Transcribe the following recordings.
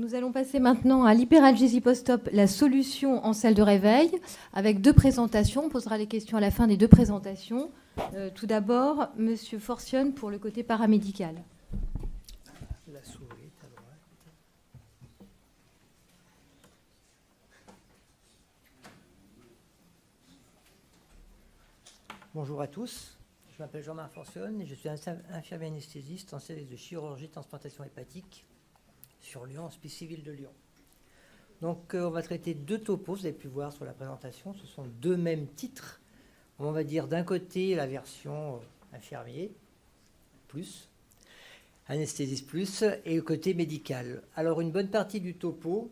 Nous allons passer maintenant à l'hyperalgésie post-op, la solution en salle de réveil, avec 2 présentations. On posera les questions à la fin des 2 présentations. Tout d'abord, M. Forcione pour le côté paramédical. La souris est à droite. Bonjour à tous, je m'appelle Jean-Marc Forcione et je suis infirmier anesthésiste en service de chirurgie transplantation hépatique sur Lyon, Hospice civil de Lyon. Donc on va traiter 2 topos, vous avez pu voir sur la présentation, ce sont 2 mêmes titres. On va dire d'un côté la version infirmier plus, anesthésiste plus, et le côté médical. Alors une bonne partie du topo,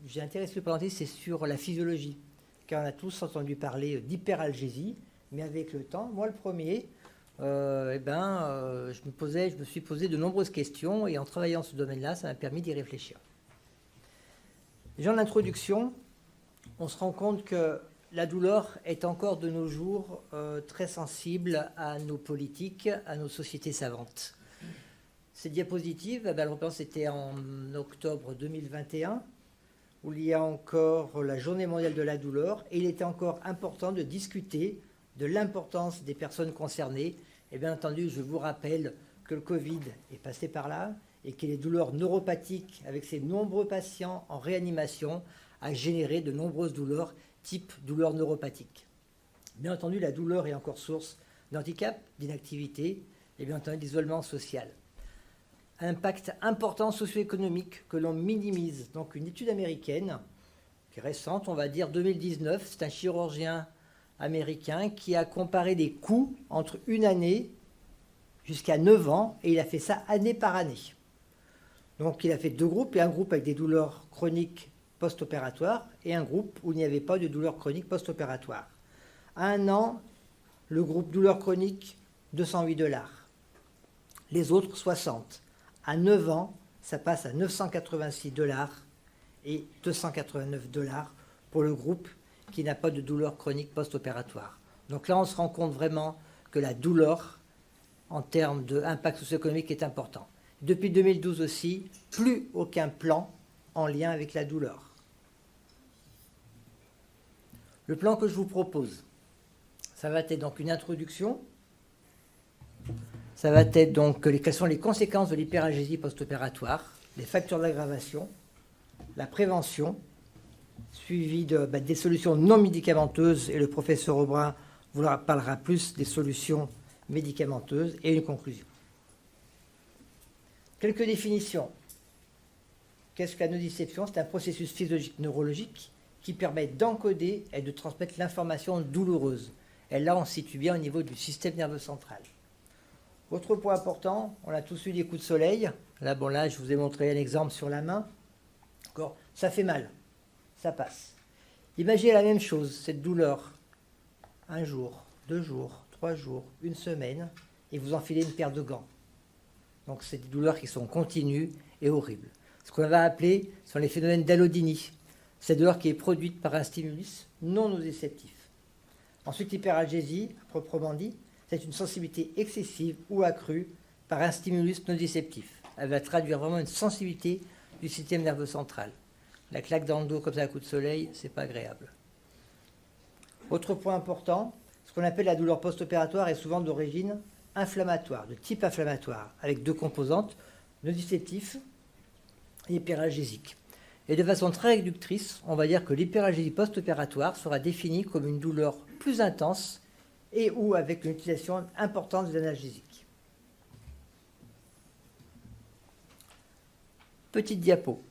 j'ai intéressé à le présenter, c'est sur la physiologie, car on a tous entendu parler d'hyperalgésie, mais avec le temps, moi le premier, je me suis posé de nombreuses questions, et en travaillant ce domaine-là, ça m'a permis d'y réfléchir. Déjà en introduction, on se rend compte que la douleur est encore de nos jours très sensible à nos politiques, à nos sociétés savantes. Cette diapositive, elle représente, c'était en octobre 2021, où il y a encore la Journée mondiale de la douleur, et il était encore important de discuter de l'importance des personnes concernées. Et bien entendu, je vous rappelle que le Covid est passé par là, et que les douleurs neuropathiques, avec ces nombreux patients en réanimation, a généré de nombreuses douleurs, type douleurs neuropathiques. Bien entendu, la douleur est encore source d'handicap, d'inactivité, et bien entendu d'isolement social. Impact important socio-économique que l'on minimise. Donc une étude américaine, qui est récente, on va dire 2019, c'est un chirurgien américain qui a comparé les coûts entre une année jusqu'à 9 ans, et il a fait ça année par année. Donc il a fait 2 groupes, et un groupe avec des douleurs chroniques post-opératoires, et un groupe où il n'y avait pas de douleurs chroniques post-opératoires. À 1 an, le groupe douleurs chroniques, $208. Les autres, 60. À 9 ans, ça passe à $986 et $289 pour le groupe qui n'a pas de douleur chronique post-opératoire. Donc là, on se rend compte vraiment que la douleur, en termes d'impact socio-économique, est important. Depuis 2012 aussi, plus aucun plan en lien avec la douleur. Le plan que je vous propose, ça va être donc une introduction. Ça va être donc quelles sont les conséquences de l'hyperalgésie post-opératoire, les facteurs d'aggravation, la prévention, suivi des solutions non médicamenteuses, et le professeur Aubrin vous parlera plus des solutions médicamenteuses, et une conclusion. Quelques définitions. Qu'est-ce que la nociception? C'est un processus physiologique neurologique qui permet d'encoder et de transmettre l'information douloureuse. Et là, on se situe bien au niveau du système nerveux central. Autre point important, on a tous eu des coups de soleil. Là, je vous ai montré un exemple sur la main. Encore, ça fait mal, ça passe. Imaginez la même chose, cette douleur. 1 jour, 2 jours, 3 jours, 1 semaine, et vous enfilez une paire de gants. Donc, c'est des douleurs qui sont continues et horribles. Ce qu'on va appeler sont les phénomènes d'allodynie. C'est une douleur qui est produite par un stimulus non nociceptif. Ensuite, l'hyperalgésie, proprement dit, c'est une sensibilité excessive ou accrue par un stimulus nociceptif. Elle va traduire vraiment une sensibilité du système nerveux central. La claque dans le dos comme ça, un coup de soleil, c'est pas agréable. Autre point important, ce qu'on appelle la douleur post-opératoire est souvent d'origine inflammatoire, de type inflammatoire, avec 2 composantes, nociceptif et hyperalgésique. Et de façon très réductrice, on va dire que l'hyperalgésie post-opératoire sera définie comme une douleur plus intense et ou avec une utilisation importante des analgésiques. Petite diapo.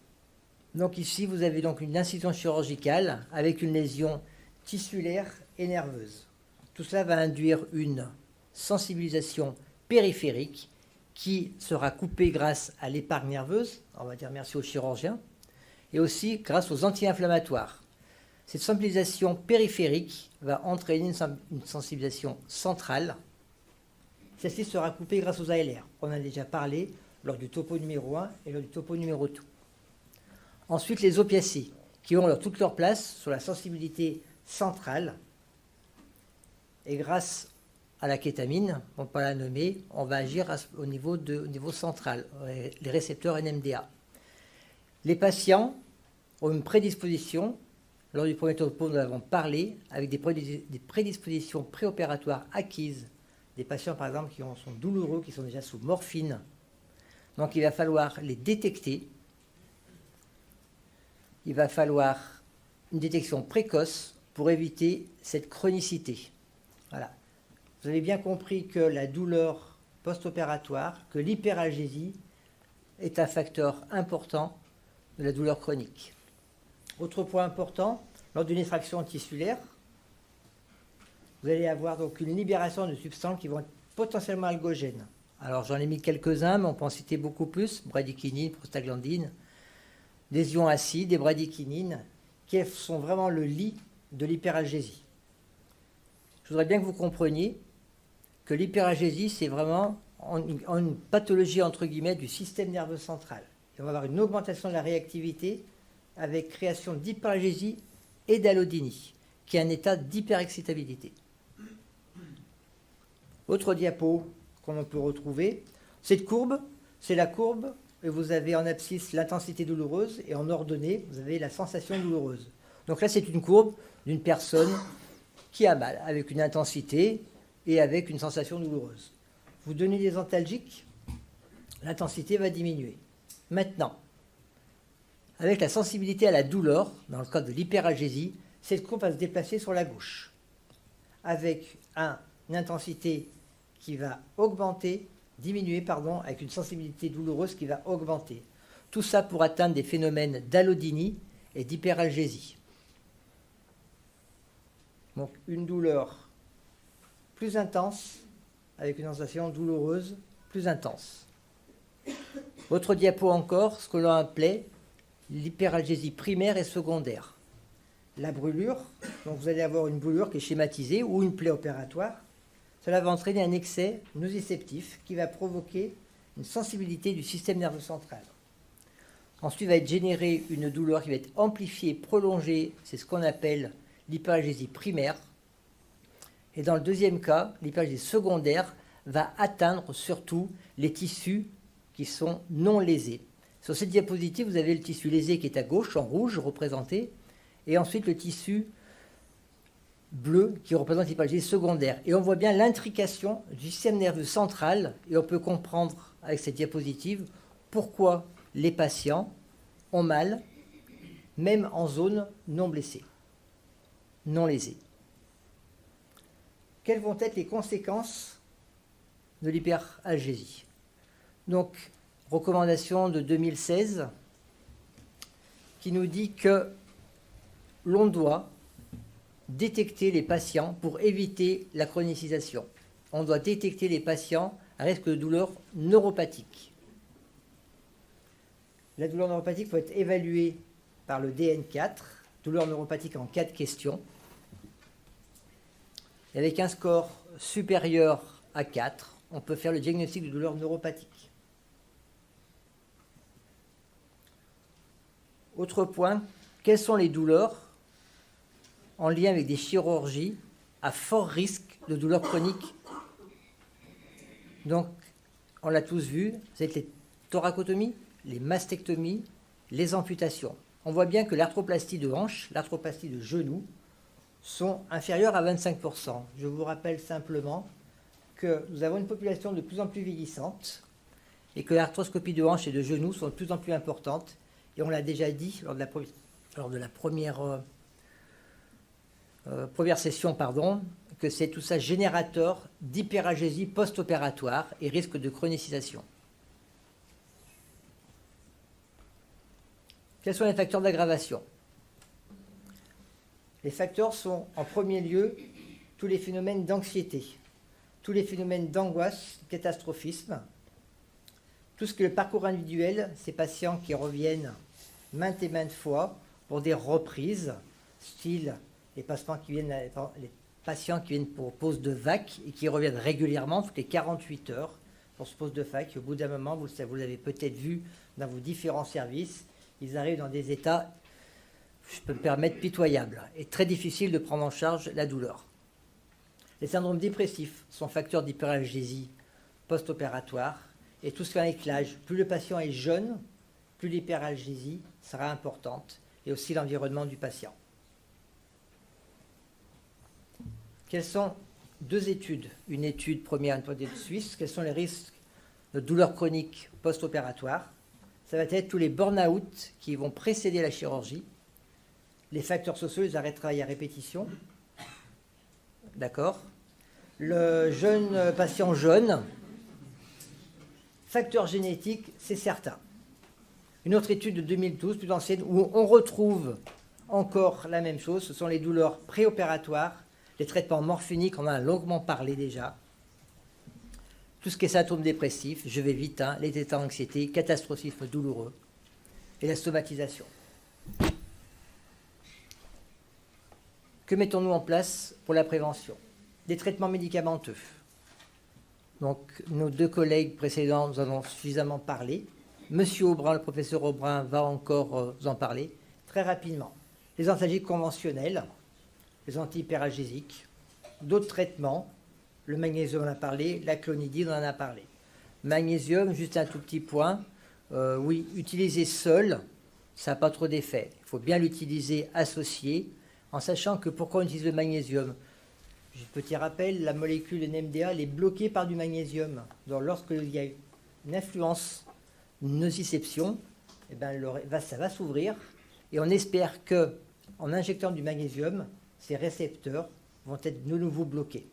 Donc ici, vous avez donc une incision chirurgicale avec une lésion tissulaire et nerveuse. Tout cela va induire une sensibilisation périphérique qui sera coupée grâce à l'épargne nerveuse, on va dire merci au chirurgien, et aussi grâce aux anti-inflammatoires. Cette sensibilisation périphérique va entraîner une sensibilisation centrale. Celle-ci sera coupée grâce aux ALR. On en a déjà parlé lors du topo numéro 1 et lors du topo numéro 2. Ensuite, les opiacés, qui ont toute leur place sur la sensibilité centrale. Et grâce à la kétamine, on ne va pas la nommer, on va agir au niveau central, les récepteurs NMDA. Les patients ont une prédisposition, lors du premier topo, nous avons parlé, avec des prédispositions préopératoires acquises, des patients par exemple qui sont douloureux, qui sont déjà sous morphine. Donc il va falloir les détecter. Il va falloir une détection précoce pour éviter cette chronicité. Voilà. Vous avez bien compris que la douleur post-opératoire, que l'hyperalgésie est un facteur important de la douleur chronique. Autre point important, lors d'une extraction tissulaire, vous allez avoir donc une libération de substances qui vont être potentiellement algogènes. Alors j'en ai mis quelques-uns, mais on peut en citer beaucoup plus, bradykinin, prostaglandine, des ions acides, des bradykinines, qui sont vraiment le lit de l'hyperalgésie. Je voudrais bien que vous compreniez que l'hyperalgésie, c'est vraiment une pathologie, entre guillemets, du système nerveux central. Et on va avoir une augmentation de la réactivité avec création d'hyperalgésie et d'allodynie, qui est un état d'hyperexcitabilité. Autre diapo qu'on peut retrouver, cette courbe, c'est la courbe, et vous avez en abscisse l'intensité douloureuse, et en ordonnée, vous avez la sensation douloureuse. Donc là, c'est une courbe d'une personne qui a mal, avec une intensité et avec une sensation douloureuse. Vous donnez des antalgiques, l'intensité va diminuer. Maintenant, avec la sensibilité à la douleur, dans le cas de l'hyperalgésie, cette courbe va se déplacer sur la gauche, avec une intensité qui va diminuer, avec une sensibilité douloureuse qui va augmenter. Tout ça pour atteindre des phénomènes d'allodynie et d'hyperalgésie. Donc une douleur plus intense, avec une sensation douloureuse plus intense. Autre diapo encore, ce que l'on appelait l'hyperalgésie primaire et secondaire. La brûlure, donc vous allez avoir une brûlure qui est schématisée ou une plaie opératoire. Cela va entraîner un excès nociceptif qui va provoquer une sensibilité du système nerveux central. Ensuite, va être générée une douleur qui va être amplifiée, prolongée. C'est ce qu'on appelle l'hyperalgésie primaire. Et dans le deuxième cas, l'hyperalgésie secondaire va atteindre surtout les tissus qui sont non lésés. Sur cette diapositive, vous avez le tissu lésé qui est à gauche, en rouge représenté, et ensuite le tissu bleu qui représente l'hyperalgésie secondaire. Et on voit bien l'intrication du système nerveux central, et on peut comprendre avec cette diapositive pourquoi les patients ont mal, même en zone non blessée, non lésée. Quelles vont être les conséquences de l'hyperalgésie? Donc, recommandation de 2016 qui nous dit que l'on doit détecter les patients pour éviter la chronicisation. On doit détecter les patients à risque de douleur neuropathique. La douleur neuropathique peut être évaluée par le DN4, douleur neuropathique en 4 questions. Et avec un score supérieur à 4, on peut faire le diagnostic de douleur neuropathique. Autre point, quelles sont les douleurs en lien avec des chirurgies à fort risque de douleurs chroniques? Donc, on l'a tous vu, c'est les thoracotomies, les mastectomies, les amputations. On voit bien que l'arthroplastie de hanche, l'arthroplastie de genou sont inférieures à 25%. Je vous rappelle simplement que nous avons une population de plus en plus vieillissante et que l'arthroscopie de hanche et de genou sont de plus en plus importantes. Et on l'a déjà dit lors de la première session, que c'est tout ça générateur d'hyperalgésie post-opératoire et risque de chronicisation. Quels sont les facteurs d'aggravation? Les facteurs sont en premier lieu tous les phénomènes d'anxiété, tous les phénomènes d'angoisse, catastrophisme, tout ce que le parcours individuel, ces patients qui reviennent maintes et maintes fois pour des reprises, style les patients qui viennent pour pose de VAC et qui reviennent régulièrement toutes les 48 heures pour ce pose de VAC. Au bout d'un moment, vous l'avez peut-être vu dans vos différents services, ils arrivent dans des états, je peux me permettre, pitoyables et très difficile de prendre en charge la douleur. Les syndromes dépressifs sont facteurs d'hyperalgésie post-opératoire et tout ce qui est avec l'âge. Plus le patient est jeune plus l'hyperalgésie sera importante, et aussi l'environnement du patient. Quelles sont deux études? Une étude première, une étude suisse. Quels sont les risques de douleurs chroniques post-opératoires? Ça va être tous les burn-out qui vont précéder la chirurgie, les facteurs sociaux, les arrêts de travail à répétition. D'accord. Le jeune patient jaune, facteur génétique, c'est certain. Une autre étude de 2012, plus ancienne, où on retrouve encore la même chose, ce sont les douleurs préopératoires, les traitements morphiniques, on en a longuement parlé déjà. Tout ce qui est symptômes dépressifs, je vais vite, hein, les états d'anxiété, catastrophisme douloureux et la somatisation. Que mettons-nous en place pour la prévention? Des traitements médicamenteux. Donc, nos deux collègues précédents nous en ont suffisamment parlé. Monsieur Aubrin, le professeur Aubrin, va encore vous en parler très rapidement. Les antalgiques conventionnels, les antihyperalgésiques, d'autres traitements, le magnésium, on en a parlé, la clonidine, on en a parlé. Magnésium, juste un tout petit point, oui, utiliser seul, ça n'a pas trop d'effet. Il faut bien l'utiliser associé, en sachant que pourquoi on utilise le magnésium? Petit rappel, la molécule NMDA elle est bloquée par du magnésium. Donc lorsqu'il y a une influence, une nociception, eh ben, ça va s'ouvrir et on espère qu'en injectant du magnésium, ces récepteurs vont être de nouveau bloqués.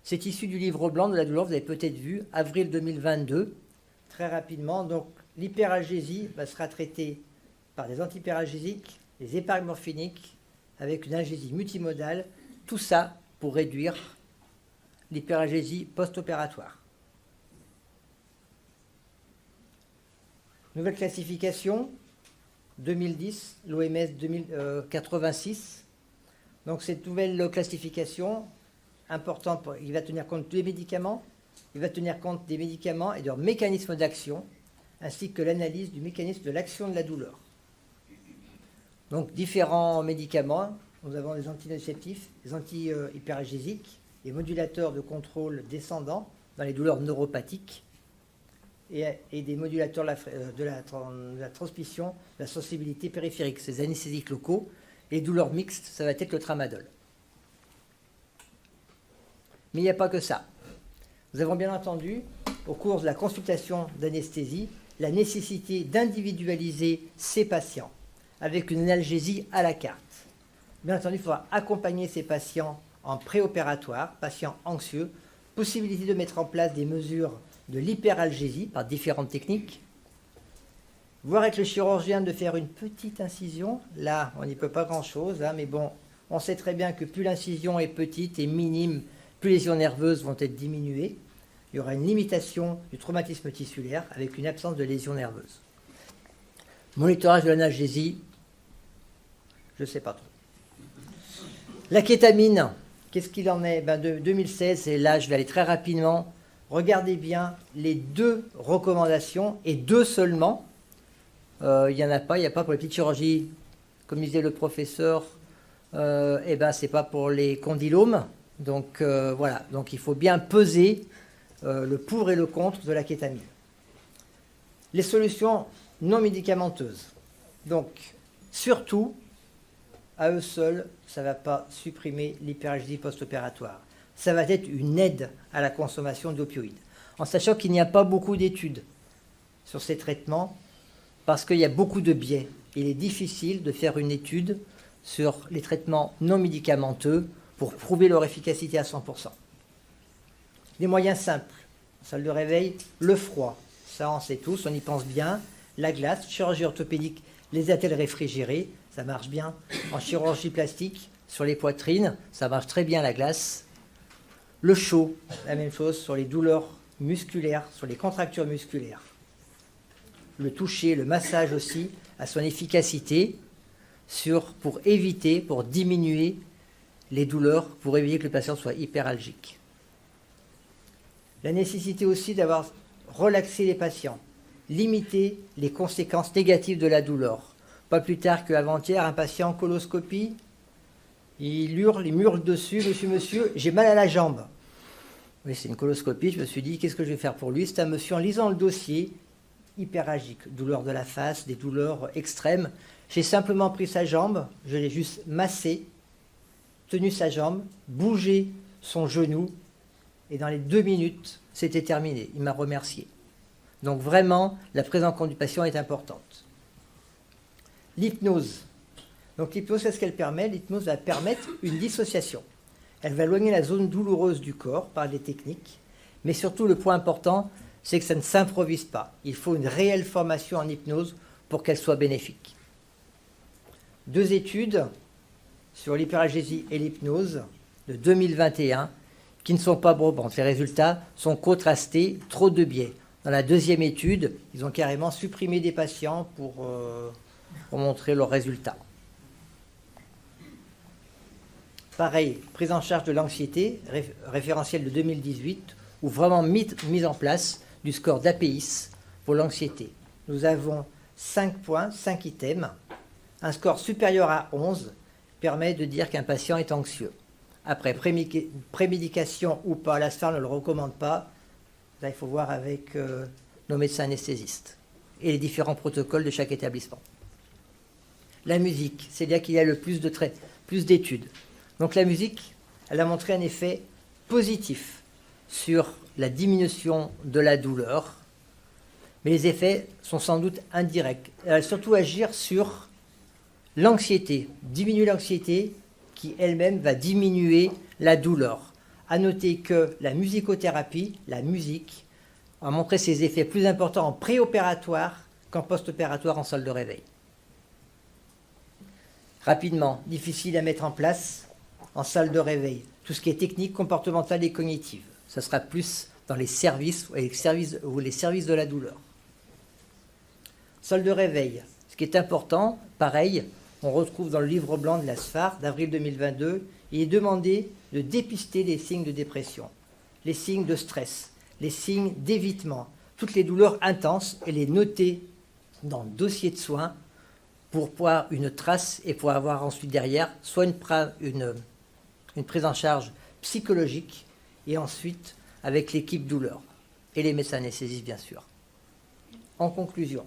C'est issu du livre blanc de la douleur, vous avez peut-être vu, avril 2022, très rapidement. Donc l'hyperalgésie sera traitée par des antihyperalgésiques, des épargmorphiniques, avec une algésie multimodale, tout ça pour réduire l'hyperalgésie post-opératoire. Nouvelle classification, 2010, l'OMS 86. Donc cette nouvelle classification, importante, il va tenir compte des médicaments, il va tenir compte des médicaments et de leur mécanisme d'action, ainsi que l'analyse du mécanisme de l'action de la douleur. Donc, différents médicaments. Nous avons des antinociceptifs, des anti-hyperalgésiques, des modulateurs de descendant dans les douleurs neuropathiques et des modulateurs de la transmission, de la sensibilité périphérique, ces anesthésiques locaux. Et les douleurs mixtes, ça va être le tramadol. Mais il n'y a pas que ça. Nous avons bien entendu, au cours de la consultation d'anesthésie, la nécessité d'individualiser ces patients avec une analgésie à la carte. Bien entendu, il faudra accompagner ces patients en préopératoire, patients anxieux, possibilité de mettre en place des mesures de l'hyperalgésie par différentes techniques, voir avec le chirurgien de faire une petite incision. Là, on n'y peut pas grand-chose, hein, mais bon, on sait très bien que plus l'incision est petite et minime, plus les lésions nerveuses vont être diminuées. Il y aura une limitation du traumatisme tissulaire avec une absence de lésions nerveuses. Monitorage de l'analgésie, je ne sais pas trop. La kétamine, qu'est-ce qu'il en est? De 2016, et là je vais aller très rapidement. Regardez bien les deux recommandations, et deux seulement. Il n'y a pas pour les petites chirurgies, comme disait le professeur, c'est pas pour les condylomes. Donc voilà, donc il faut bien peser le pour et le contre de la kétamine. Les solutions non médicamenteuses. Donc, surtout, à eux seuls, ça ne va pas supprimer l'hyperalgésie post-opératoire. Ça va être une aide à la consommation d'opioïdes. En sachant qu'il n'y a pas beaucoup d'études sur ces traitements, parce qu'il y a beaucoup de biais. Il est difficile de faire une étude sur les traitements non médicamenteux pour prouver leur efficacité à 100%. Des moyens simples, salle de réveil, le froid, ça on sait tous, on y pense bien, la glace, chirurgie orthopédique, les attelles réfrigérées, ça marche bien. En chirurgie plastique, sur les poitrines, ça marche très bien la glace. Le chaud, la même chose sur les douleurs musculaires, sur les contractures musculaires. Le toucher, le massage aussi, a son efficacité pour éviter, pour diminuer les douleurs, pour éviter que le patient soit hyperalgique. La nécessité aussi d'avoir relaxé les patients, limiter les conséquences négatives de la douleur. Pas plus tard qu'avant-hier, un patient en coloscopie, il hurle dessus, monsieur, j'ai mal à la jambe. Oui, c'est une coloscopie, je me suis dit, qu'est-ce que je vais faire pour lui? C'est un monsieur, en lisant le dossier, hyperalgiques, douleurs de la face, des douleurs extrêmes. J'ai simplement pris sa jambe, je l'ai juste massé, tenu sa jambe, bougé son genou, et dans les 2 minutes, c'était terminé. Il m'a remercié. Donc vraiment, la prise en compte du patient est importante. L'hypnose. Donc l'hypnose, qu'est-ce qu'elle permet? L'hypnose va permettre une dissociation. Elle va éloigner la zone douloureuse du corps par des techniques, mais surtout le point important, c'est que ça ne s'improvise pas. Il faut une réelle formation en hypnose pour qu'elle soit bénéfique. 2 études sur l'hyperalgésie et l'hypnose de 2021 qui ne sont pas probantes. Les résultats sont contrastés, trop de biais. Dans la 2e étude, ils ont carrément supprimé des patients pour montrer leurs résultats. Pareil, prise en charge de l'anxiété, référentiel de 2018, ou vraiment mise en place du score d'APIS pour l'anxiété. Nous avons 5 points, 5 items. Un score supérieur à 11 permet de dire qu'un patient est anxieux. Après, prémédication ou pas, la SPHAR ne le recommande pas. Là, il faut voir avec nos médecins anesthésistes et les différents protocoles de chaque établissement. La musique, c'est là qu'il y a le plus d'études. Donc la musique, elle a montré un effet positif sur la diminution de la douleur, mais les effets sont sans doute indirects. Elle va surtout agir sur l'anxiété, diminuer l'anxiété qui elle-même va diminuer la douleur. À noter que la musicothérapie, la musique, a montré ses effets plus importants en préopératoire qu'en post-opératoire en salle de réveil. Rapidement, difficile à mettre en place en salle de réveil. Tout ce qui est technique, comportementale et cognitive. Ça sera plus dans les services ou les services de la douleur. Salle de réveil. Ce qui est important, pareil, on retrouve dans le livre blanc de la SPHAR d'avril 2022, il est demandé de dépister les signes de dépression, les signes de stress, les signes d'évitement, toutes les douleurs intenses et les noter dans le dossier de soins pour pouvoir une trace et pour avoir ensuite derrière soit une prise en charge psychologique et ensuite avec l'équipe douleur et les médecins anesthésistes bien sûr. En conclusion,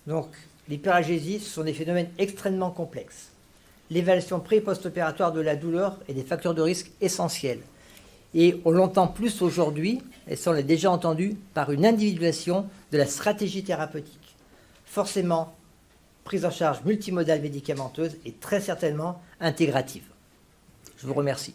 donc l'hyperalgésie, ce sont des phénomènes extrêmement complexes. L'évaluation pré- et post-opératoire de la douleur est des facteurs de risque essentiels. Et on l'entend plus aujourd'hui, et ça on l'a déjà entendu, par une individualisation de la stratégie thérapeutique. Forcément, prise en charge multimodale médicamenteuse et très certainement intégrative. Je vous remercie.